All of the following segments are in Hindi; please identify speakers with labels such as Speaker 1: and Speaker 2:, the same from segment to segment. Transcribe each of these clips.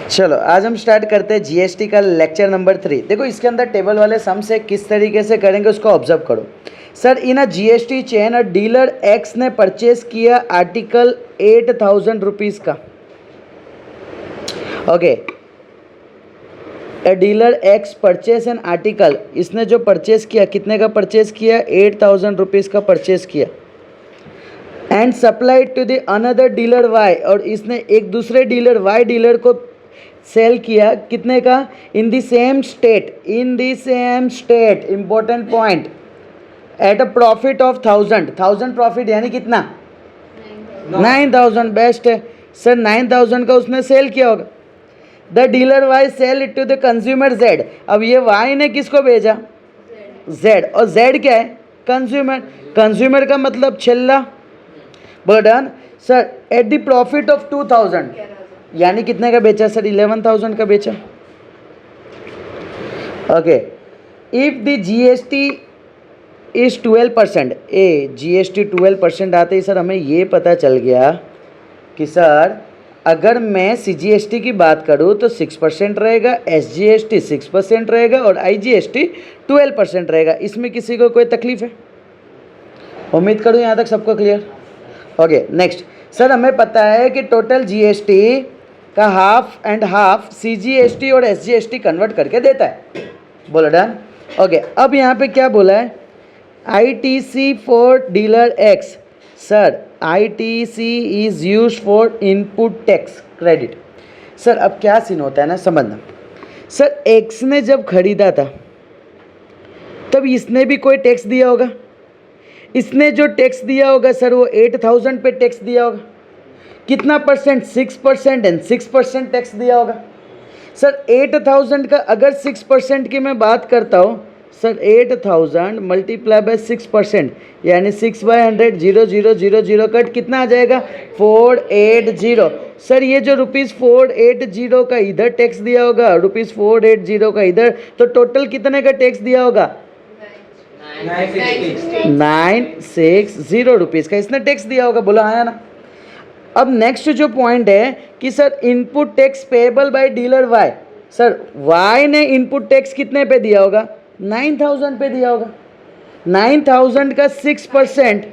Speaker 1: चलो आज हम स्टार्ट करते हैं जीएसटी का लेक्चर नंबर 3। देखो इसके अंदर टेबल वाले सम से किस तरीके से करेंगे उसको ऑब्जर्व करो। Sir in a GST chain a dealer x ने परचेज किया आर्टिकल 8,000 रुपीज़ का। Okay, dealer x purchase an article, इसने जो परचेज किया कितने का परचेज किया, 8,000 रुपीज़ का परचेज किया। And supplied to the another dealer Y, और इसने एक दूसरे डीलर वाई डीलर को सेल किया कितने का, in the same state, important point, at a profit of 1000 profit यानी कितना 9,000। बेस्ट है सर, 9,000 का उसने सेल किया होगा। The dealer Y sell it to the consumer Z. अब ये वाई ने किसको भेजा, जेड, और जेड क्या है, कंज्यूमर। कंज्यूमर का मतलब छेल्ला। Burden sir at the profit of 2000 यानी कितने का बेचा सर, 11,000 का बेचा। Okay, if the GST is 12%, GST 12% आते ही सर हमें ये पता चल गया कि सर अगर मैं सीजीएसटी की बात करूँ तो 6% रहेगा, एसजीएसटी 6% रहेगा और आईजीएसटी 12% रहेगा। इसमें किसी को कोई तकलीफ है? उम्मीद करूँ यहाँ तक सबको क्लियर। ओके नेक्स्ट सर, हमें पता है कि टोटल जीएसटी का हाफ एंड हाफ सीजीएसटी और एसजीएसटी कन्वर्ट करके देता है। बोलो डन। ओके, अब यहाँ पे क्या बोला है, ITC for dealer x. Sir ITC is used for input tax credit. Sir अब क्या सीन होता है ना, समझना। सर एक्स ने जब खरीदा था तब इसने भी कोई टैक्स दिया होगा। इसने जो टैक्स दिया होगा सर वो 8,000 पे टैक्स दिया होगा। कितना परसेंट, 6%, एंड 6% टैक्स दिया होगा। सर 8,000 का अगर 6% की मैं बात करता हूँ सर, 8,000 मल्टीप्लाई बाय 6% यानी 6/100, 0,000 कट कितना आ जाएगा, 480। सर ये जो ₹480 का इधर टैक्स दिया होगा, ₹480 का इधर, तो टोटल कितने का टैक्स दिया होगा, 960 रुपीज़ का इसने टैक्स दिया होगा। बोला आया ना। अब नेक्स्ट जो पॉइंट है कि sir input tax payable by dealer Y. Sir Y ने इनपुट टैक्स कितने पे दिया होगा, 9,000 पे दिया होगा। 9,000 का 6%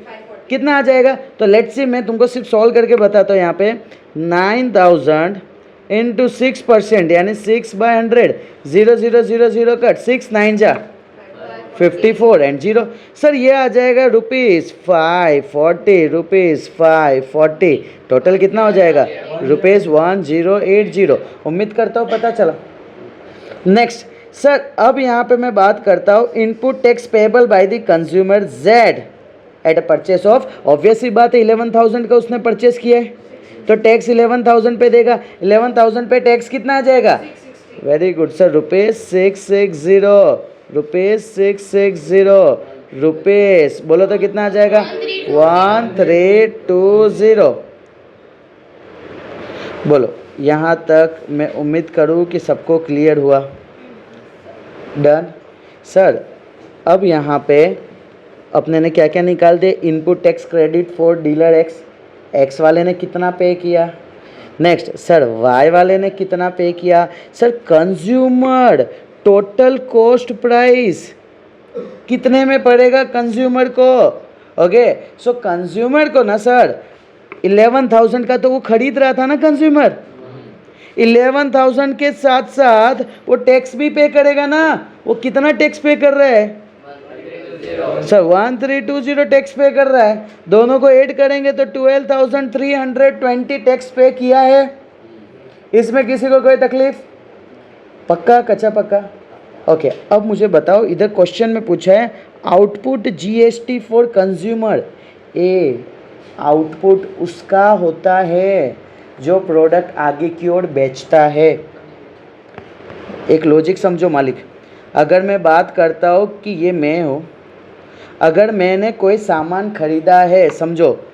Speaker 1: कितना आ जाएगा, तो लेट्स सी मैं तुमको सिर्फ सॉल्व करके बताता हूँ। यहाँ पे 9,000 इंटू 6% यानी 6/100, 0,000 कट, 6 9 जा 54 एंड 0। सर ये आ जाएगा ₹540, ₹540, टोटल कितना हो जाएगा, ₹1080। उम्मीद करता हूँ पता चला। नेक्स्ट सर, अब यहाँ पे मैं बात करता हूँ input tax payable by the consumer Z at a purchase of. Obvious ही बात है 11,000 का उसने परचेस किया है तो टैक्स 11,000 पे देगा। 11,000 पे टैक्स कितना आ जाएगा, वेरी गुड सर, ₹660, ₹660 बोलो तो कितना आ जाएगा, 1320। बोलो यहाँ तक मैं उम्मीद करूँ कि सबको क्लियर हुआ। डन सर, अब यहाँ पे अपने ने क्या क्या निकाल दे, input tax credit for dealer X, X वाले ने कितना पे किया। नेक्स्ट सर वाई वाले ने कितना पे किया। Sir consumer total cost price कितने में पड़ेगा कंज्यूमर को। ओके, सो कंज्यूमर को ना सर 11,000 का तो वो खरीद रहा था ना कंज्यूमर, 11,000 के साथ साथ वो टैक्स भी पे करेगा ना। वो कितना टैक्स पे कर रहा है सर, 1320 टैक्स पे कर रहा है। दोनों को ऐड करेंगे तो 12,320 टैक्स पे किया है। इसमें किसी को कोई तकलीफ, पक्का कच्चा पक्का। ओके, अब मुझे बताओ, इधर क्वेश्चन में पूछा है output GST for consumer. Output उसका होता है जो प्रोडक्ट आगे की ओर बेचता है। एक लॉजिक समझो मालिक, अगर मैं बात करता हूँ कि ये मैं हूँ, अगर मैंने कोई सामान खरीदा है समझो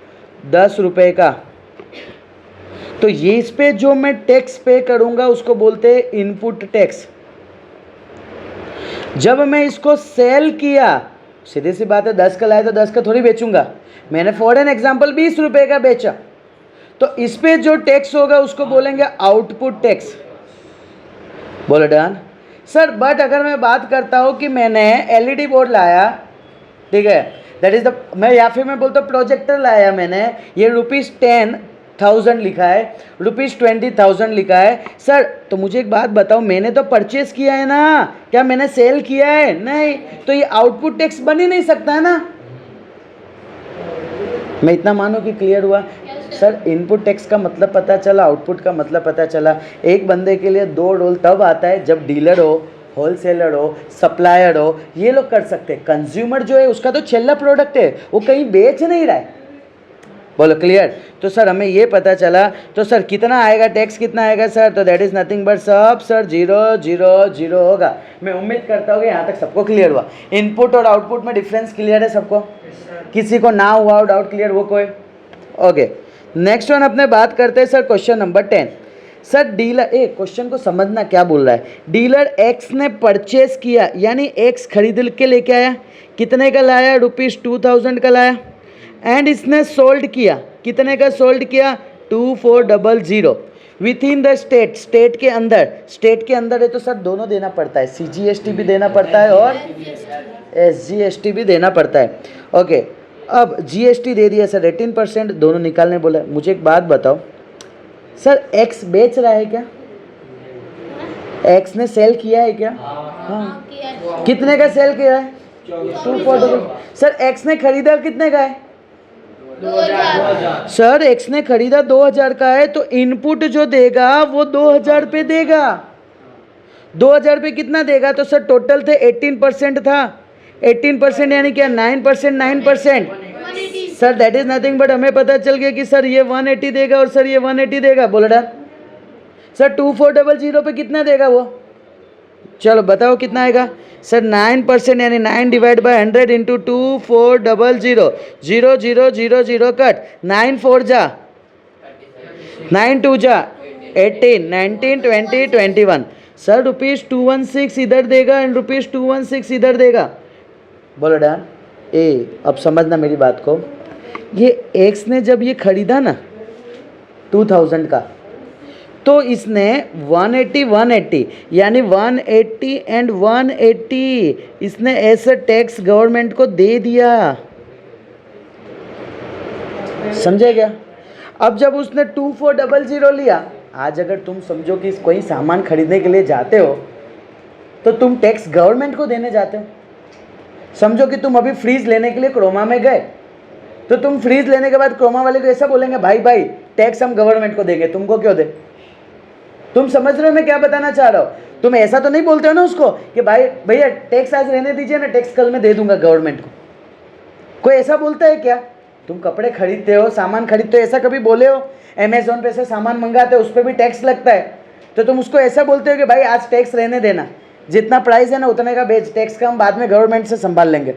Speaker 1: 10 रुपये का, तो ये इस पे जो मैं टैक्स पे करूँगा उसको बोलते हैं इनपुट टैक्स। जब मैं इसको सेल किया, सीधी सी बात है 10 का लाया तो 10 का थोड़ी बेचूंगा। मैंने फॉर एन एग्जाम्पल 20 रुपये का बेचा, तो इस पे जो टैक्स होगा उसको बोलेंगे आउटपुट टैक्स। बोलो डन। सर बट अगर मैं बात करता हूँ कि मैंने एलईडी बोर्ड लाया, ठीक है, दैट इज द, मैं या फिर मैं बोलता हूँ प्रोजेक्टर लाया मैंने, ये ₹10,000 लिखा है, ₹20,000 लिखा है। सर तो मुझे एक बात बताओ, मैंने तो परचेस किया है ना, क्या मैंने सेल किया है? नहीं, तो ये आउटपुट टैक्स बन ही नहीं सकता है ना। मैं इतना मानो कि क्लियर हुआ। सर इनपुट टैक्स का मतलब पता चला, आउटपुट का मतलब पता चला। एक बंदे के लिए 2 रोल तब आता है जब डीलर हो, होलसेलर हो, सप्लायर हो, ये लोग कर सकते हैं। कंज्यूमर जो है उसका तो छेल्ला प्रोडक्ट है, वो कहीं बेच नहीं रहा है। बोलो क्लियर। तो सर हमें ये पता चला, तो सर कितना आएगा टैक्स, कितना आएगा सर? तो दैट इज नथिंग बट सब सर 0 0 0 होगा। मैं उम्मीद करता हूँ कि यहाँ तक सबको क्लियर हुआ। इनपुट और आउटपुट में डिफरेंस क्लियर है सबको? किसी को ना हुआ डाउट क्लियर वो कोई? ओके, नेक्स्ट वन अपने बात करते हैं sir question number 10। Sir dealer, a question को समझना क्या बोल रहा है। डीलर एक्स ने परचेस किया, यानी एक्स खरीद के लेके आया, कितने का लाया? ₹2000 का लाया। एंड इसने सोल्ड किया, कितने का सोल्ड किया? 2400 with in the state, state के अंदर, स्टेट के अंदर है तो सर दोनों देना पड़ता है, CGST भी देना पड़ता है और SGST भी देना पड़ता है। ओके, अब GST दे दिया सर 18%, दोनों निकालने बोला। मुझे एक बात बताओ सर, एक्स बेच रहा है क्या? एक्स ने सेल किया है क्या? हाँ, कितने का सेल किया है? 2400। सर एक्स ने खरीदा कितने का है? 2000। सर एक्स ने खरीदा 2000 का है, तो इनपुट जो देगा वो 2000 पे देगा। 2000 पे कितना देगा? तो सर टोटल थे 18% था, 18% यानी क्या? 9%, 9%। Sir that is nothing but हमें पता चल गया कि सर ये 180 देगा और सर ये 180 देगा। बोला डन। सर 2400 पे कितना देगा वो? चलो बताओ कितना आएगा? सर 9% यानी 9 डिवाइड बाय 100 इंटू 2400, 0 0 0 0 कट, 9 4 जा, 9 2 जा 18, 19 20 21। सर ₹216 इधर देगा एंड ₹216 इधर देगा। बोलो डन। ए अब समझना मेरी बात को, ये एक्स ने जब ये खरीदा ना 2000 का, तो इसने 180 यानी 180 एंड 180 इसने ऐसे टैक्स गवर्नमेंट को दे दिया। समझे क्या? अब जब उसने 2400 लिया, आज अगर तुम समझो कि कोई सामान खरीदने के लिए जाते हो तो तुम टैक्स गवर्नमेंट को देने जाते हो। समझो कि तुम अभी फ्रीज लेने के लिए क्रोमा में गए, तो तुम फ्रीज लेने के बाद क्रोमा वाले को ऐसा बोलेंगे, भाई भाई टैक्स हम गवर्नमेंट को देंगे, तुमको क्यों दे? तुम समझ रहे हो मैं क्या बताना चाह रहा हूँ? तुम ऐसा तो नहीं बोलते हो ना उसको कि भाई भैया टैक्स आज रहने दीजिए ना, टैक्स कल मैं दे दूंगा गवर्नमेंट को। कोई ऐसा बोलता है क्या? तुम कपड़े खरीदते हो, सामान खरीदते हो, ऐसा कभी बोले हो? अमेजोन पे से सामान मंगाते हो, उस पर भी टैक्स लगता है, तो तुम उसको ऐसा बोलते हो कि भाई आज टैक्स रहने देना, जितना प्राइस है ना उतने का बेच, टैक्स का हम बाद में गवर्नमेंट से संभाल लेंगे।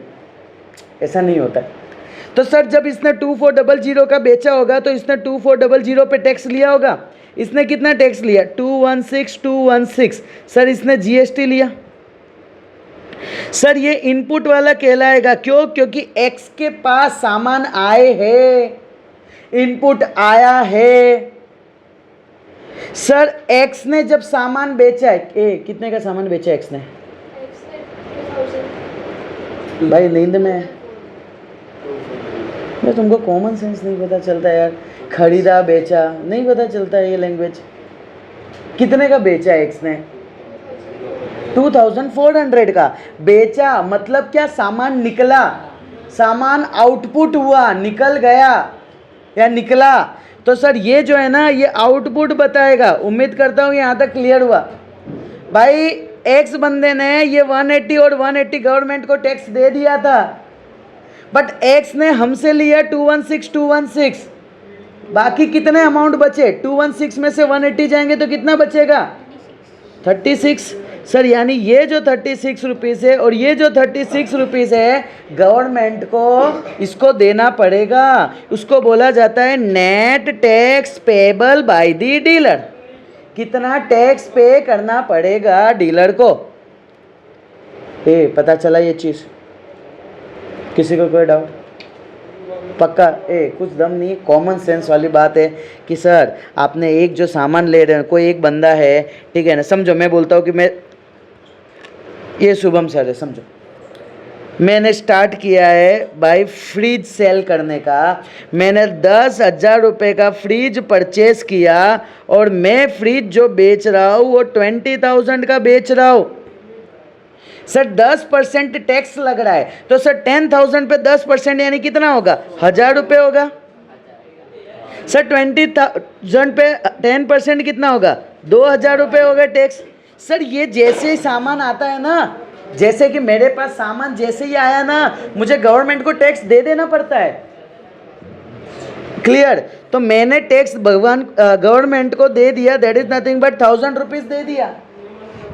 Speaker 1: ऐसा नहीं होता है। तो सर जब इसने 2400 का बेचा होगा तो इसने 2400 पे टैक्स लिया होगा। इसने कितना टैक्स लिया? 216। सर इसने GST लिया। सर ये इनपुट वाला कहलाएगा, क्यों? क्योंकि एक्स के पास सामान आए हैं, इनपुट आया है। सर एक्स ने जब सामान बेचा है, कितने का सामान बेचा एक्स ने? भाई नींद में है, तुमको कॉमन सेंस नहीं पता चलता यार। खरीदा बेचा नहीं पता चलता है ये लैंग्वेज। कितने का बेचा एक्स ने? 2400 का बेचा, मतलब क्या? सामान निकला, सामान आउटपुट हुआ, निकल गया या निकला। तो सर ये जो है ना, ये आउटपुट बताएगा। उम्मीद करता हूँ यहाँ तक क्लियर हुआ। भाई एक्स बंदे ने ये 180 और 180 गवर्नमेंट को टैक्स दे दिया था, बट एक्स ने हमसे लिया 216। बाकी कितने अमाउंट बचे? 216 में से 180 जाएंगे तो कितना बचेगा? 36। सर यानी ये जो 36 रुपीज़ है और ये जो 36 रुपीज़ है गवर्नमेंट को इसको देना पड़ेगा। उसको बोला जाता है net tax payable by the dealer. कितना टैक्स पे करना पड़ेगा डीलर को? पता चला ये चीज़? किसी को कोई डाउट? पक्का? कुछ दम नहीं, कॉमन सेंस वाली बात है कि सर आपने एक जो सामान ले रहे हैं, कोई एक बंदा है, ठीक है ना, समझो मैं बोलता हूँ कि मैं, ये शुभम सर है, समझो मैंने स्टार्ट किया है भाई फ्रिज सेल करने का, मैंने 10,000 रुपये का फ्रिज परचेस किया और मैं फ्रिज जो बेच रहा हूँ वो 20,000 का बेच रहा हूँ। सर 10% टैक्स लग रहा है, तो सर 10,000 पे 10% यानी कितना होगा? 1,000 रुपये होगा। सर 20,000 पे 10% कितना होगा? 2,000 रुपये हो गए टैक्स। सर ये जैसे ही सामान आता है ना, जैसे कि मेरे पास सामान जैसे ही आया ना, मुझे गवर्नमेंट को टैक्स दे देना पड़ता है। क्लियर? तो मैंने टैक्स गवर्नमेंट को दे दिया, that is nothing but 1,000 rupees दे दिया।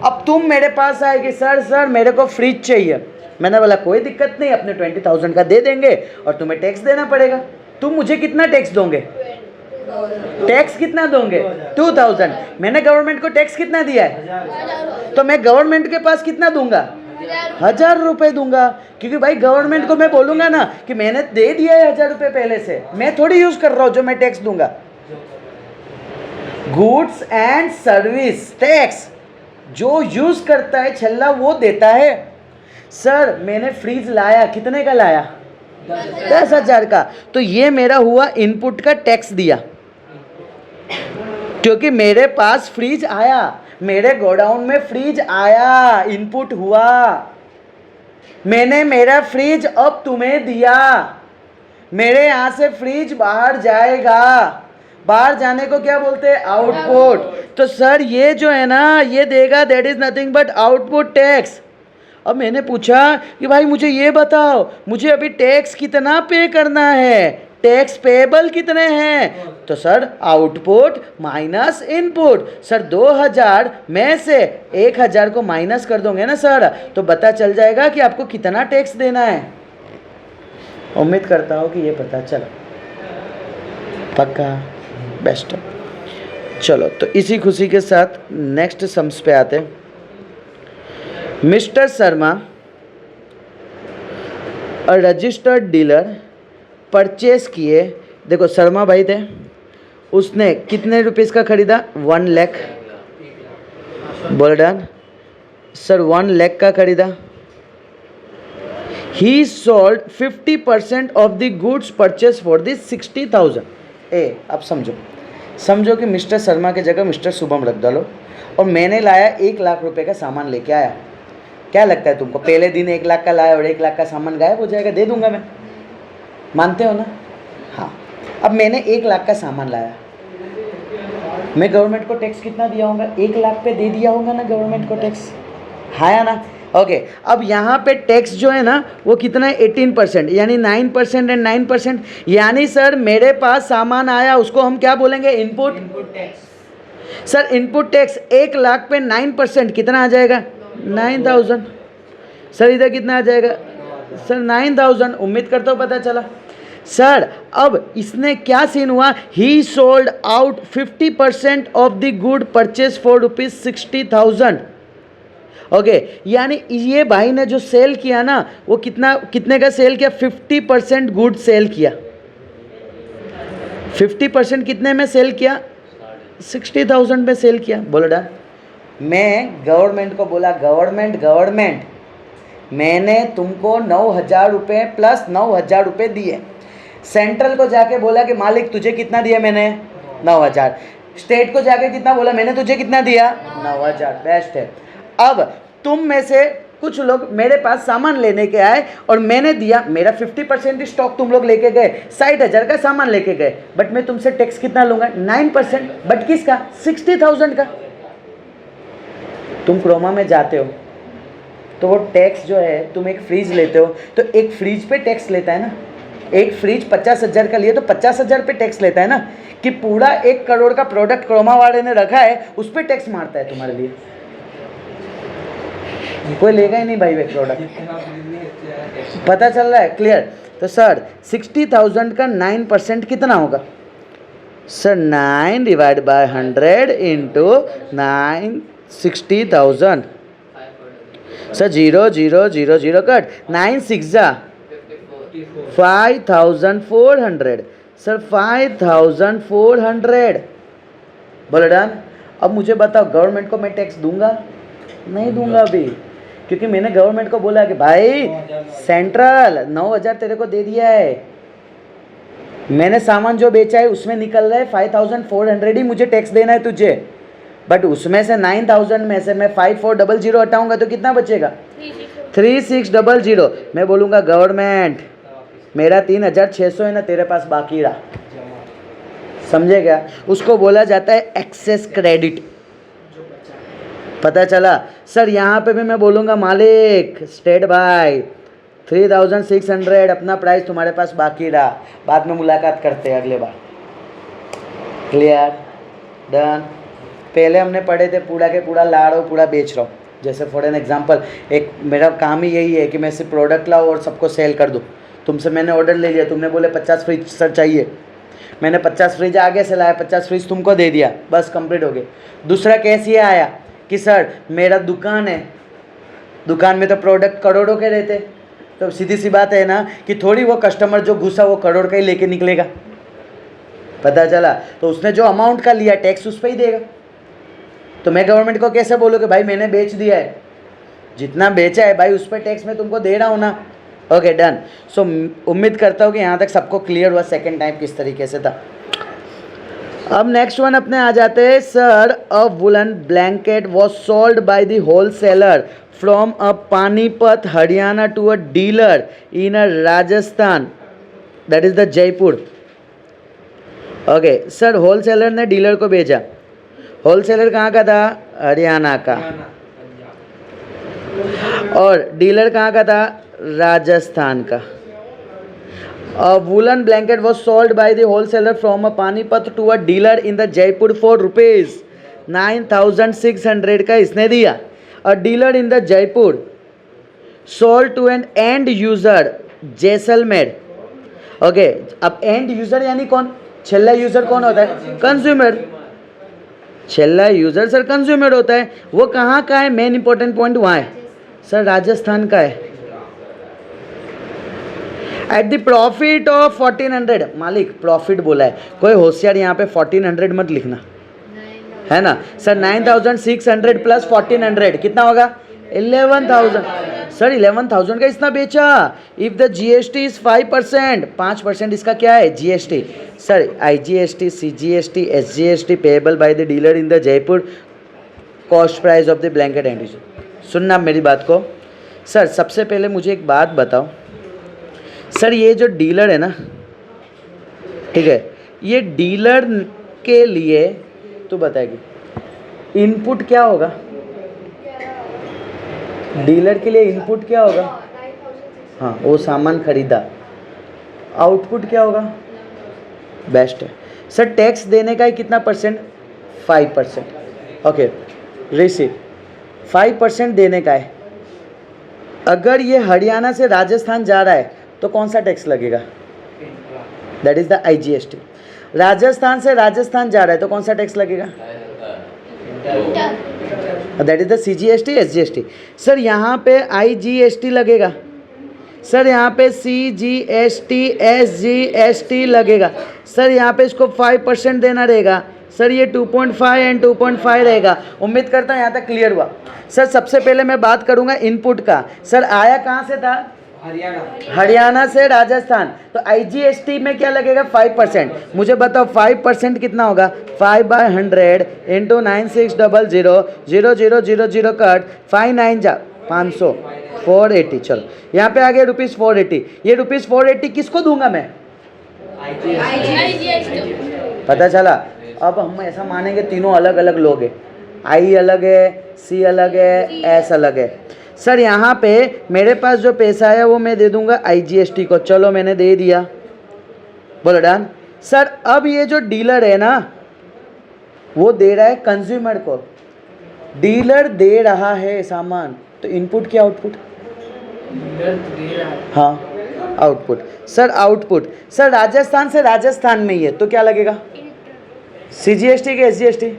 Speaker 1: अब तुम मेरे पास आए कि सर मेरे को फ्रिज चाहिए, मैंने बोला कोई दिक्कत नहीं, अपने 20,000 का दे देंगे और तुम्हें टैक्स देना पड़ेगा। तुम मुझे कितना टैक्स दोगे? टैक्स कितना दोगे? 2,000। मैंने गवर्नमेंट को टैक्स कितना दिया है? तो मैं गवर्नमेंट के पास कितना दूंगा? 1,000 रुपये दूंगा, क्योंकि भाई गवर्नमेंट को मैं बोलूंगा ना कि मैंने दे दिया है 1,000 रुपये पहले से, मैं थोड़ी यूज कर रहा हूं जो मैं टैक्स दूंगा। गुड्स एंड सर्विस टैक्स जो यूज करता है छल्ला वो देता है। सर मैंने फ्रिज लाया, कितने का लाया? 10,000 का, तो ये मेरा हुआ इनपुट का टैक्स दिया, क्योंकि मेरे पास फ्रिज आया, मेरे गोडाउन में फ्रिज आया, इनपुट हुआ, मैंने मेरा फ्रिज अब तुम्हें दिया, मेरे यहाँ से फ्रिज बाहर जाएगा, बाहर जाने को क्या बोलते हैं? आउटपुट। तो सर ये जो है ना ये देगा, that is nothing but output tax. अब मैंने पूछा कि भाई मुझे ये बताओ, मुझे अभी टैक्स कितना पे करना है, टैक्स पेबल कितने हैं? तो sir output minus input. Sir 2,000 में से 1,000 को माइनस कर दोगे ना सर, तो पता चल जाएगा कि आपको कितना टैक्स देना है। उम्मीद करता हूँ कि ये पता चला। पक्का? बेस्ट। चलो तो इसी खुशी के साथ नेक्स्ट सम्स पे आते हैं। Mister Sharma a registered dealer purchase किए, देखो शर्मा भाई थे, उसने कितने रुपीस का खरीदा? 1 लाख। बोल डन सर, 1 लाख का खरीदा। ही sold 50% of the goods purchase for the 60,000। अब समझो कि मिस्टर शर्मा की जगह मिस्टर शुभम रख डालो, और मैंने लाया 1 लाख रुपए का सामान लेके आया। क्या लगता है तुमको? पहले दिन 1 लाख का लाया और 1 लाख का सामान गायब हो जाएगा? दे दूंगा मैं, मानते हो ना? हाँ। अब मैंने 1 लाख का सामान लाया, मैं गवर्नमेंट को टैक्स कितना दिया होगा? 1 लाख पे दे दिया होगा ना गवर्नमेंट को टैक्स, हाँ या ना? ओके। अब यहाँ पे टैक्स जो है ना वो कितना है? 18%, यानी 9% एंड 9%, यानी सर मेरे पास सामान आया, उसको हम क्या बोलेंगे? Input tax. Sir input tax 1 lakh पे 9% कितना आ जाएगा? 9,000। सर इधर कितना आ जाएगा? सर 9,000। उम्मीद करता हूँ पता चला। सर अब इसने क्या सीन हुआ? ही sold out 50% of the good purchase for ₹60,000। Okay, यानी ये भाई ने जो सेल किया ना वो कितने का सेल किया? 50% गुड सेल किया। 50% कितने में सेल किया? 60,000 में सेल किया। बोलो डन। मैं गवर्नमेंट को बोला, गवर्नमेंट मैंने तुमको 9,000 रुपये प्लस 9,000 रुपये दिए। सेंट्रल को जाके बोला कि मालिक तुझे कितना दिया मैंने? 9,000। स्टेट को जाके कितना बोला मैंने तुझे कितना दिया? 9,000। बेस्ट है। अब तुम में से कुछ लोग मेरे पास सामान लेने के आए और मैंने दिया, मेरा 50% स्टॉक तुम लोग लेके गए, 60,000 का सामान लेके गए, बट मैं तुमसे टैक्स कितना लूँगा? 9%। बट किसका? 60,000 का। तुम क्रोमा में जाते हो तो वो टैक्स जो है, तुम एक फ्रिज लेते हो तो एक फ्रिज पे टैक्स लेता है ना। एक फ्रिज 50,000 का लिए तो 50,000 पे टैक्स लेता है ना, कि पूरा 1 करोड़ का प्रोडक्ट क्रोमा वाले ने रखा है उस पर टैक्स मारता है तुम्हारे लिए। कोई लेगा ही नहीं भाई वे प्रोडक्ट। पता चल रहा है? क्लियर? तो सर 60,000 का 9% कितना होगा? Sir 9 divide by 100 into 9 60,000। Sir 0 0 0 0 cut, 9 6 जा 5400 सर 5400 बोलो डन। अब मुझे बताओ गवर्नमेंट को मैं टैक्स दूंगा? नहीं दूंगा अभी, क्योंकि मैंने गवर्नमेंट को बोला कि भाई सेंट्रल 9000 तेरे को दे दिया है, मैंने सामान जो बेचा है उसमें निकल रहा है 5400 ही मुझे टैक्स देना है तुझे, बट उसमें से 9000 में से मैं 5400 हटाऊंगा तो कितना बचेगा? 3600। मैं बोलूँगा गवर्नमेंट मेरा 3600 है ना तेरे पास बाकी रहा, समझे क्या? उसको बोला जाता है एक्सेस क्रेडिट। पता चला? सर यहाँ पे भी मैं बोलूँगा मालिक स्टेट बाय 3600 अपना प्राइस तुम्हारे पास बाकी रहा, बाद में मुलाकात करते हैं अगले बार। क्लियर? डन। पहले हमने पढ़े थे पूरा के पूरा ला रहा हूँ पूरा बेच रहा हूँ। जैसे फॉर एन एग्जांपल, एक मेरा काम ही यही है कि मैं सिर्फ प्रोडक्ट लाऊँ और सबको सेल कर दूँ। तुमसे मैंने ऑर्डर ले लिया, तुमने बोले 50 फ्रिज सर चाहिए, मैंने 50 फ्रिज आगे से लाया, 50 फ्रिज तुमको दे दिया, बस कंप्लीट हो गए। दूसरा केस ये आया कि सर मेरा दुकान है, दुकान में तो प्रोडक्ट करोड़ों के रहते, तो सीधी सी बात है ना कि थोड़ी वो कस्टमर जो घुसा वो करोड़ का ही लेके निकलेगा। पता चला? तो उसने जो अमाउंट का लिया टैक्स उस पर ही देगा। तो मैं गवर्नमेंट को कैसे बोलूँ कि भाई मैंने बेच दिया है, जितना बेचा है भाई उस पर टैक्स मैं तुमको दे रहा हूँ ना। Okay done. सो उम्मीद करता हूँ कि यहाँ तक सबको क्लियर हुआ सेकेंड टाइम किस तरीके से था। अब नेक्स्ट वन अपने आ जाते हैं। Sir a woollen blanket was sold by the wholesaler from a Panipat Haryana to a dealer in a Rajasthan, that is the Jaipur. Okay sir, wholesaler ने डीलर को भेजा, होलसेलर कहाँ का था? हरियाणा का, और डीलर कहाँ का था? राजस्थान का। A woolen blanket was sold by the wholesaler from a Panipat to a dealer in the Jaipur for rupees 9600 का इसने दिया। A dealer in the Jaipur sold to an end user Jaisalmer. Okay, अब एंड यूजर यानी कौन? छेल्ला यूजर कौन होता है? कंज्यूमर। छेल्ला यूजर सर कंज्यूमर होता है। वो कहाँ का है? मेन इंपॉर्टेंट पॉइंट वहाँ है सर, राजस्थान का है। एट द प्रॉफिट ऑफ 1400, मालिक प्रॉफिट बोला है, कोई होशियार यहाँ पे 1400 मत लिखना, है ना सर। 9600 प्लस 1400 कितना होगा? 11000। सर 11000 का इसना बेचा। इफ द जीएसटी इज 5%, 5% इसका क्या है? GST. Sir IGST, CGST, SGST payable by the dealer in the Jaipur, cost price of the blanket and. सुनना मेरी बात को सर, सबसे पहले मुझे एक बात बताओ सर, ये जो डीलर है ना, ठीक है, ये डीलर के लिए तो बताएगी इनपुट क्या होगा? डीलर के लिए इनपुट क्या होगा? हाँ, वो सामान खरीदा। आउटपुट क्या होगा? बेस्ट है सर। टैक्स देने का है कितना परसेंट? 5%। ओके, रिसीव 5% देने का है। अगर ये हरियाणा से राजस्थान जा रहा है तो कौन सा टैक्स लगेगा? That is the IGST. Rajasthan से राजस्थान जा रहा है तो कौन सा टैक्स लगेगा? That is the CGST, SGST. Sir यहाँ पे आईजीएसटी लगेगा, सर यहाँ पे सीजीएसटी, एसजीएसटी लगेगा। सर यहाँ पे इसको 5% देना रहेगा। सर ये 2.5 एंड 2.5 रहेगा। उम्मीद करता हूँ यहाँ तक क्लियर हुआ। सर सबसे पहले मैं बात करूँगा इनपुट का। सर आया कहाँ से था? हरियाणा से राजस्थान, तो आईजीएसटी में क्या लगेगा? 5%। मुझे बताओ 5% कितना होगा? 5/100 इंटू 9600 0000 कट 59 जा 500 480। चलो यहाँ पे आ गया ₹480। ये ₹480 किसको दूंगा मैं? पता चला? अब हम ऐसा मानेंगे तीनों अलग अलग लोग हैं, आई अलग है, सी अलग है, एस अलग है। सर यहाँ पे मेरे पास जो पैसा है वो मैं दे दूंगा आईजीएसटी को। चलो मैंने दे दिया, बोलो डन। सर अब ये जो डीलर है ना, वो दे रहा है कंज्यूमर को। डीलर दे रहा है सामान, तो इनपुट क्या आउटपुट? हाँ output. Sir output, sir Rajasthan से राजस्थान में ही है तो क्या लगेगा? सीजीएसटी के एसजीएसटी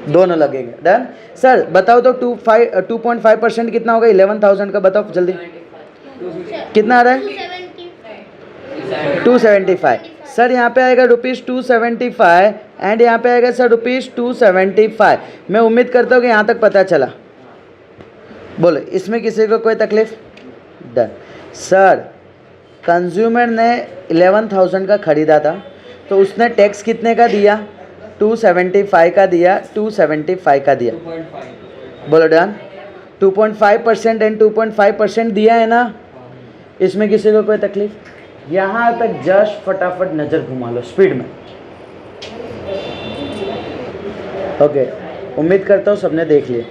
Speaker 1: दोनों लगेंगे। डन। सर बताओ तो 2.5% कितना होगा? 11000 का बताओ जल्दी, कितना आ रहा है? 275 सर, यहाँ पे आएगा ₹275 एंड यहाँ पे आएगा सर ₹275। मैं उम्मीद करता हूँ कि यहाँ तक पता चला। बोलो, इसमें किसी को कोई तकलीफ? डन। सर, कंज्यूमर ने 11,000 का ख़रीदा था, तो उसने टैक्स कितने का दिया? 275 का दिया, 275 का दिया। बोलो डन। 2.5% एंड 2.5% दिया है ना। इसमें किसी को कोई तकलीफ? यहाँ तक जस्ट फटाफट नज़र घुमा लो स्पीड में। ओके, उम्मीद करता हूँ सबने देख लिया।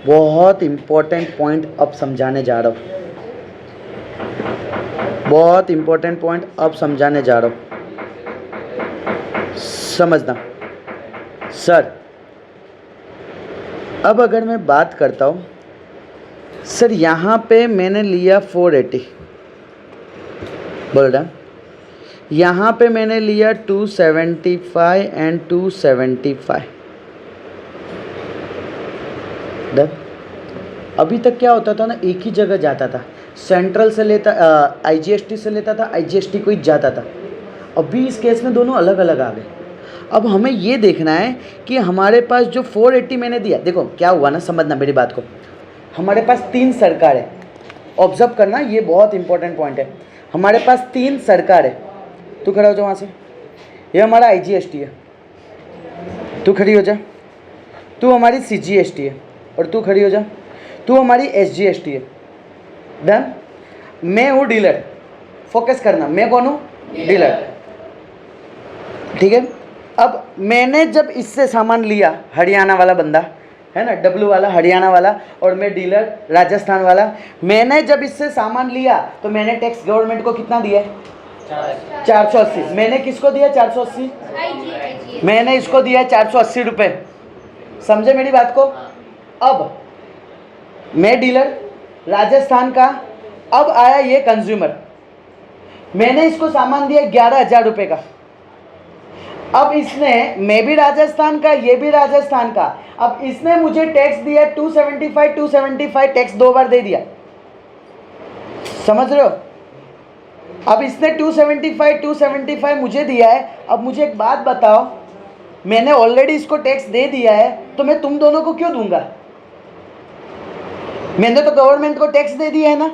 Speaker 1: बहुत इम्पोर्टेंट पॉइंट अब समझाने जा रहा हूँ, बहुत इम्पोर्टेंट पॉइंट अब समझाने जा रहा हूँ, समझना। सर, अब अगर मैं बात करता हूँ, सर यहाँ पे मैंने लिया 480, बोल डन। यहाँ पे मैंने लिया 275 एंड 275 डन। अभी तक क्या होता था ना, एक ही जगह जाता था, सेंट्रल से लेता, IGST से लेता था, IGST को ही जाता था। अभी इस केस में दोनों अलग अलग आ गए। अब हमें ये देखना है कि हमारे पास जो 480 मैंने दिया, देखो क्या हुआ ना, समझना मेरी बात को। हमारे पास 3 सरकार है, ऑब्जर्व करना, ये बहुत इंपॉर्टेंट पॉइंट है। हमारे पास 3 सरकार है। तू खड़ा हो जा वहाँ से, ये हमारा IGST है, तू खड़ी हो जा। तू हमारी CGST है और तू खड़ी हो जा। तू हमारी SGST है। डन। मैं हूँ डीलर, फोकस करना, मैं कौन हूँ? डीलर, ठीक है। अब मैंने जब इससे सामान लिया, हरियाणा वाला बंदा है ना, डब्लू वाला हरियाणा वाला, और मैं डीलर राजस्थान वाला, मैंने जब इससे सामान लिया तो मैंने टैक्स गवर्नमेंट को कितना दिया है? 480। मैंने किसको दिया 480? मैंने इसको दिया 480 रुपये। समझे मेरी बात को? अब मैं डीलर राजस्थान का, अब आया ये कंज्यूमर, मैंने इसको सामान दिया 11,000 रुपये का। अब इसने, मैं भी राजस्थान का, ये भी राजस्थान का, अब इसने मुझे टैक्स दिया 275 टैक्स 2 बार दे दिया, समझ रहे हो? अब इसने 275 मुझे दिया है। अब मुझे एक बात बताओ, मैंने ऑलरेडी इसको टैक्स दे दिया है, तो मैं तुम दोनों को क्यों दूंगा? मैंने तो गवर्नमेंट को टैक्स दे दिया है ना।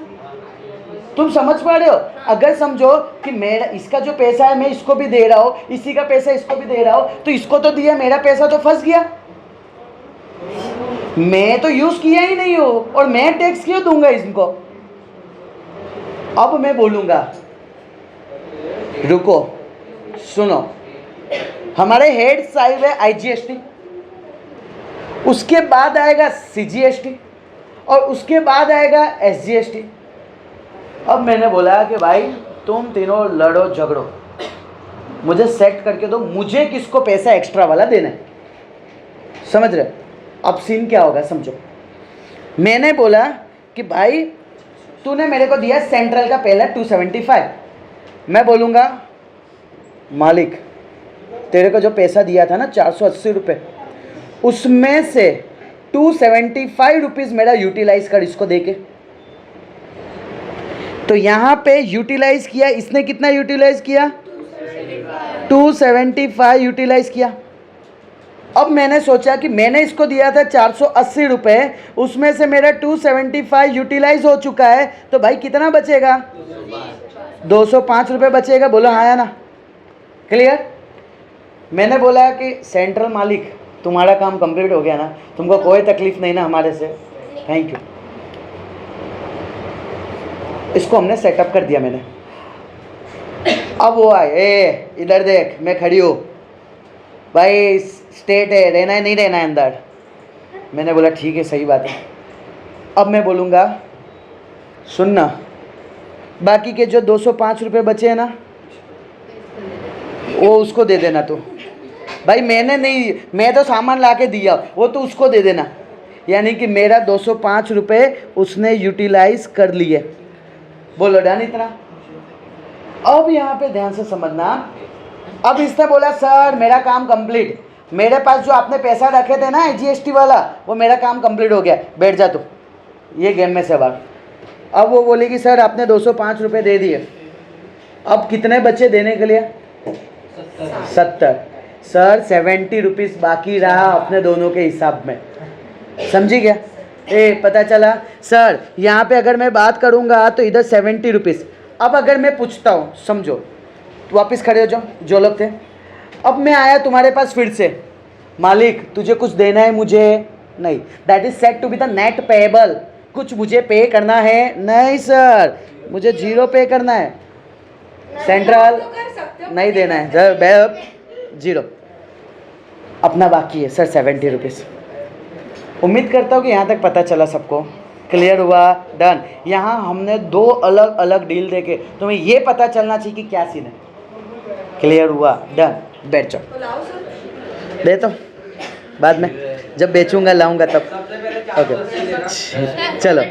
Speaker 1: तुम समझ पा रहे हो? अगर समझो कि मेरा, इसका जो पैसा है मैं इसको भी दे रहा हूँ, इसी का पैसा इसको भी दे रहा हूँ, तो इसको तो दिया, मेरा पैसा तो फंस गया। मैं तो यूज किया ही नहीं हूँ और मैं टैक्स क्यों दूंगा इनको? अब मैं बोलूंगा, रुको सुनो, हमारे हेड साइड है IGST, उसके बाद आएगा CGST और उसके बाद आएगा SGST। अब मैंने बोला कि भाई तुम तीनों लड़ो झगड़ो, मुझे सेट करके दो, मुझे किसको पैसा एक्स्ट्रा वाला देना है, समझ रहे? अब सीन क्या होगा समझो। मैंने बोला कि भाई तूने मेरे को दिया सेंट्रल का पहला 275, मैं बोलूँगा मालिक तेरे को जो पैसा दिया था ना 480 रुपये, उसमें से 275 रुपीज़ मेरा यूटिलाइज कर इसको देके। तो यहाँ पे यूटिलाइज किया, इसने कितना यूटिलाइज किया? 275 यूटिलाइज किया। अब मैंने सोचा कि मैंने इसको दिया था 480 रुपये, उसमें से मेरा 275 यूटिलाइज हो चुका है, तो भाई कितना बचेगा? 205 रुपये बचेगा। बोलो हाँ या ना? क्लियर? मैंने बोला कि सेंट्रल मालिक तुम्हारा काम कंप्लीट हो गया ना, तुमको कोई तकलीफ नहीं ना हमारे से, थैंक यू। इसको हमने सेटअप कर दिया मैंने। अब वो आए, ए इधर देख, मैं खड़ी हूँ भाई, स्टेट है, रहना है नहीं रहना है अंदर। मैंने बोला ठीक है, सही बात है। अब मैं बोलूँगा सुनना, बाकी के जो 205 रुपये बचे हैं ना, वो उसको दे देना तू। भाई मैंने नहीं, मैं तो सामान ला के दिया, वो तो उसको दे देना। यानी कि मेरा 205 रुपये उसने यूटिलाइज कर लिए। बोलो डन इतना? अब यहाँ पे ध्यान से समझना। अब इसने बोला सर मेरा काम कंप्लीट, मेरे पास जो आपने पैसा रखे थे ना IGST वाला, वो मेरा काम कंप्लीट हो गया, बैठ जा तू, ये गेम में से बाहर। अब वो बोलेगी सर आपने 205 रुपये दे दिए, अब कितने बचे देने के लिए? 70। सर 70 रुपीज़ बाकी रहा अपने दोनों के हिसाब में, समझी क्या? पता चला सर, यहाँ पे अगर मैं बात करूँगा तो इधर 70 रुपीज़। अब अगर मैं पूछता हूँ, समझो, तो वापस खड़े हो जाओ जो लोग थे। अब मैं आया तुम्हारे पास फिर से, मालिक तुझे कुछ देना है मुझे? नहीं, that is set to be the net payable. कुछ मुझे पे करना है? नहीं सर, मुझे 0 पे करना है। सेंट्रल नहीं देना है, 0 अपना बाकी है सर 70 रुपीज़। उम्मीद करता हूँ कि यहाँ तक पता चला सबको, क्लियर हुआ, डन। यहाँ हमने 2 अलग अलग डील देखे, तुम्हें ये पता चलना चाहिए कि क्या सीन है। क्लियर हुआ, डन, बैठ जाओ। दे तो बाद में जब बेचूंगा लाऊंगा तब। ओके चलो,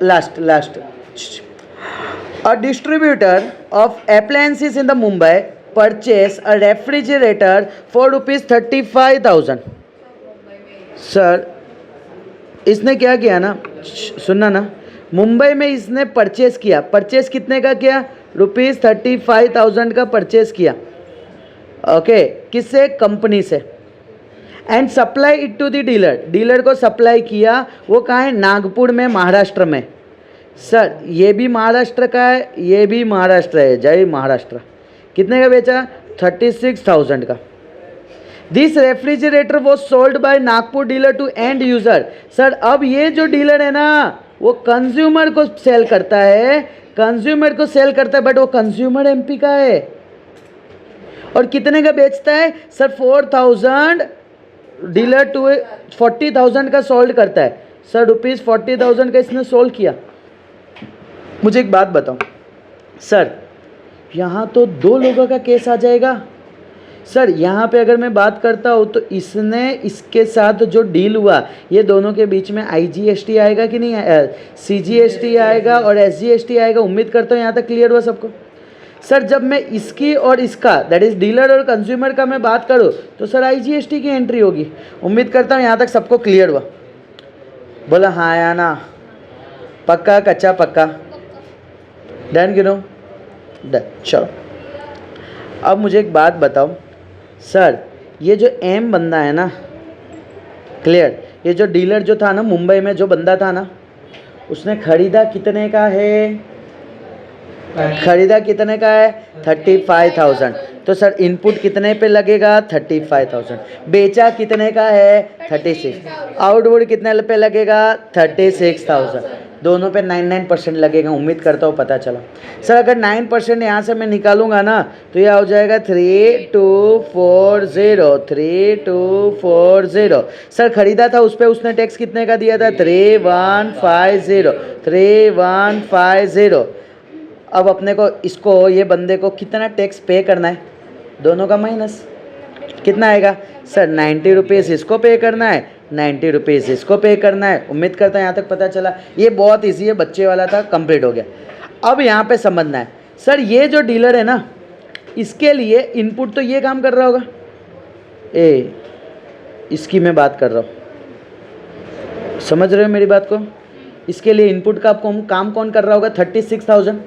Speaker 1: last. A distributor of appliances in the Mumbai purchase a refrigerator for ₹35,000। Sir इसने क्या किया ना, सुनना ना, मुंबई में इसने परचेस किया। परचेस कितने का किया? ₹35,000 का परचेस किया। ओके, किससे? कंपनी से। And supply it to the dealer, dealer को सप्लाई किया। वो कहाँ है? नागपुर में, महाराष्ट्र में। सर ये भी महाराष्ट्र का है, ये भी महाराष्ट्र है, जय महाराष्ट्र। कितने का बेचा? 36,000 का। This refrigerator was sold by Nagpur dealer to end user. Sir अब ये जो डीलर है ना, वो कंज्यूमर को सेल करता है, कंज्यूमर को सेल करता है, बट वो कंज्यूमर एमपी का है। और कितने का बेचता है? सर 4,000 डीलर टू 40,000 का सोल्ड करता है। सर ₹40,000 का इसने सोल्ड किया। मुझे एक बात बताओ सर, यहाँ तो 2 लोगों का केस आ जाएगा। सर यहाँ पे अगर मैं बात करता हूँ तो इसने, इसके साथ जो डील हुआ, ये दोनों के बीच में IGST आएगा कि नहीं? CGST आएगा और SGST आएगा। उम्मीद करता हूँ यहाँ तक क्लियर हुआ सबको। सर जब मैं इसकी और इसका, दैट इज़ डीलर और कंज्यूमर का मैं बात करूँ तो सर IGST की एंट्री होगी। उम्मीद करता हूँ यहाँ तक सबको क्लियर हुआ। बोला हाँ या ना? पक्का, कच्चा पक्का? डन गिनो, डन। चलो अब मुझे एक बात बताओ सर, ये जो M बंदा है ना, क्लियर, ये जो डीलर जो था ना मुंबई में, जो बंदा था ना, उसने खरीदा कितने का है? खरीदा कितने का है? 35,000। तो सर इनपुट कितने पे लगेगा? 35,000। बेचा कितने का है? 36। आउटपुट कितने पे लगेगा? 36,000। दोनों पे 99% लगेगा। उम्मीद करता हूँ पता चला। सर अगर 9% यहाँ से मैं निकालूंगा ना तो यह हो जाएगा 3240, 3240। सर खरीदा था उस पर उसने टैक्स कितने का दिया था? 3150, 3150। अब अपने को इसको, ये बंदे को कितना टैक्स पे करना है? दोनों का माइनस कितना आएगा? सर 90 रुपीज़ इसको पे करना है, 90 रुपीज़ इसको पे करना है। उम्मीद करता है यहाँ तक पता चला। ये बहुत ईजी है, बच्चे वाला था, कंप्लीट हो गया। अब यहाँ पे समझना है सर, ये जो डीलर है ना, इसके लिए इनपुट तो ये काम कर रहा होगा। इसकी मैं बात कर रहा हूँ, समझ रहे हो मेरी बात को? इसके लिए इनपुट का आपको काम कौन कर रहा होगा? 36,000।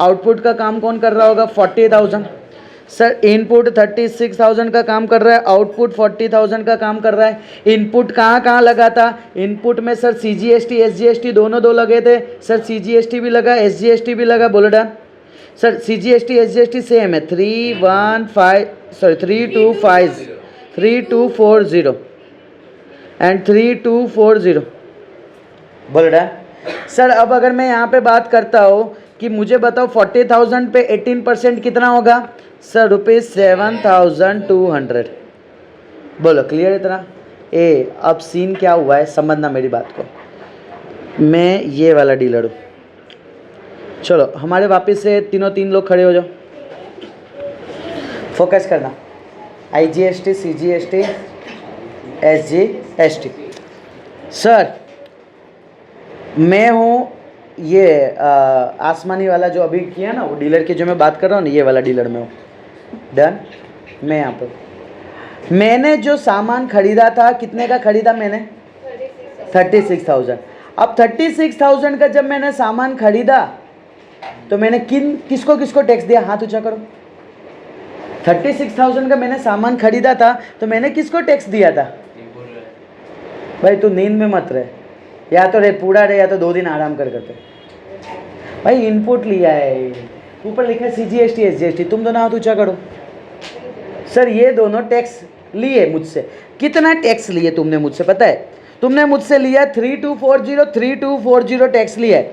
Speaker 1: आउटपुट का काम कौन कर रहा होगा? 40,000। सर इनपुट 36,000 का काम कर रहा है, आउटपुट 40,000 का काम कर रहा है। इनपुट कहाँ कहाँ लगा था? इनपुट में सर CGST SGST दोनों लगे थे। सर CGST भी लगा, SGST भी लगा। बोलो done. Sir CGST SGST same है, 3240 एंड 3240। बोलो डन। सर अब अगर मैं यहाँ पे बात करता हूँ कि मुझे बताओ 40,000 पे 18% कितना होगा? सर ₹7,200। बोलो क्लियर इतना? अब सीन क्या हुआ है समझना मेरी बात को। मैं ये वाला डीलर हूँ। चलो हमारे वापस से तीन लोग खड़े हो जाओ, फोकस करना। IGST CGST SGST। सर मैं हूँ ये आसमानी वाला जो अभी किया ना, वो डीलर की जो मैं बात कर रहा हूँ ना, ये वाला डीलर में हूँ। डन। मैं यहाँ पर, मैंने जो सामान खरीदा था, कितने का खरीदा मैंने? 36,000। अब 36,000 का जब मैंने सामान खरीदा तो मैंने किसको किसको टैक्स दिया, हाथ ऊंचा करो। 36,000 का मैंने सामान खरीदा था, तो मैंने किसको टैक्स दिया था? भाई तू नींद में मत रहे, या तो रे पूरा रहे या तो 2 दिन आराम कर करते। भाई इनपुट लिया है, ऊपर लिखा है CGST SGST, तुम दोनों हाथ ऊंचा करो। सर ये दोनों टैक्स लिए मुझसे, कितना टैक्स लिए तुमने मुझसे पता है? तुमने मुझसे लिया 3240 टैक्स लिया है।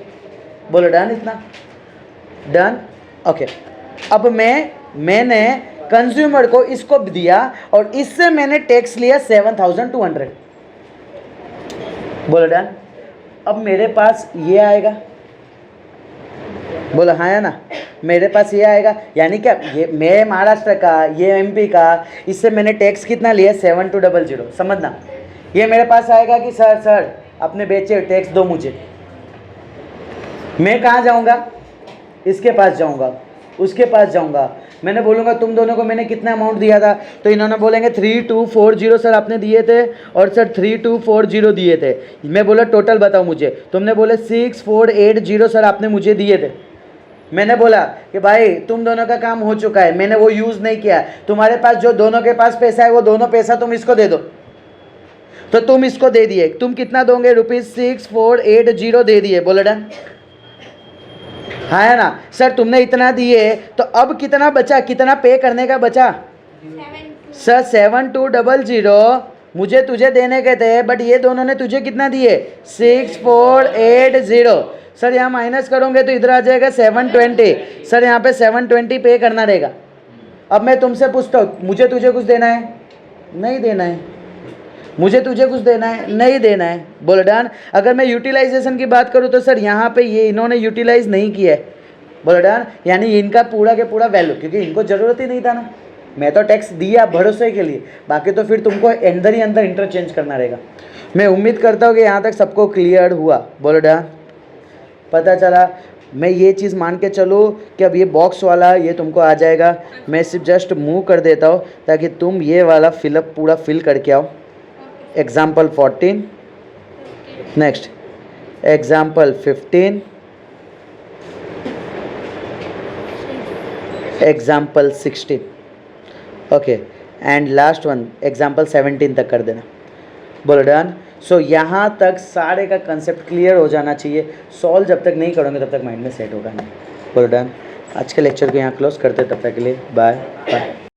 Speaker 1: बोलो डन, इतना डन। ओके, अब मैंने कंज्यूमर को इसको दिया और इससे मैंने टैक्स लिया 7200। बोलो डन। अब मेरे पास ये आएगा, बोलो हाँ या ना, मेरे पास ये आएगा, यानी क्या, ये मैं महाराष्ट्र का, ये MP का, इससे मैंने टैक्स कितना लिया? 7200। समझना, ये मेरे पास आएगा कि सर अपने बेचे टैक्स दो मुझे। मैं कहाँ जाऊँगा? इसके पास जाऊँगा, उसके पास जाऊँगा, मैंने बोलूँगा तुम दोनों को मैंने कितना अमाउंट दिया था, तो इन्होंने बोलेंगे 3240 सर आपने दिए थे, और सर 3240 दिए थे। मैं बोला टोटल बताओ मुझे, तुमने बोले 6480 सर आपने मुझे दिए थे। मैंने बोला कि भाई तुम दोनों का काम हो चुका है, मैंने वो यूज़ नहीं किया, तुम्हारे पास जो दोनों के पास पैसा है वो दोनों पैसा तुम इसको दे दो। तो तुम इसको दे दिए, तुम कितना दोगे? ₹6480 दे दिए। बोलो डन, हाँ है ना? सर तुमने इतना दिए, तो अब कितना बचा, कितना पे करने का बचा? सर 7200 मुझे तुझे देने के थे, बट ये दोनों ने तुझे कितना दिए? 6480। सर यहाँ माइनस करोगे तो इधर आ जाएगा 720। सर यहाँ पे 720 पे करना रहेगा। अब मैं तुमसे पूछता हूँ, मुझे तुझे कुछ देना है? नहीं देना है। मुझे तुझे कुछ देना है? नहीं देना है। बोलो डन। अगर मैं यूटिलाइजेशन की बात करूँ तो सर यहाँ पे ये इन्होंने यूटिलाइज नहीं किया है। बोलो डन, यानी इनका पूरा के पूरा वैल्यू, क्योंकि इनको ज़रूरत ही नहीं था ना, मैं तो टैक्स दिया भरोसे के लिए, बाकी तो फिर तुमको अंदर ही अंदर इंटरचेंज करना रहेगा। मैं उम्मीद करता हूँ कि यहाँ तक सबको क्लियर हुआ। बोलो डन, पता चला। मैं ये चीज़ मान के चलूँ कि अब ये बॉक्स वाला ये तुमको आ जाएगा, मैं सिर्फ जस्ट मूव कर देता हूँ ताकि तुम ये वाला फिलअप पूरा फिल करके आओ। Example 14, next example 15, example 16, okay, and last one example 17 तक कर देना। बोलो डन। सो यहाँ तक सारे का कंसेप्ट क्लियर हो जाना चाहिए। सॉल्व जब तक नहीं करोगे तब तक माइंड में सेट होगा नहीं। बोलो डन। आज के लेक्चर को यहाँ क्लोज करते, तब तक के लिए बाय बाय।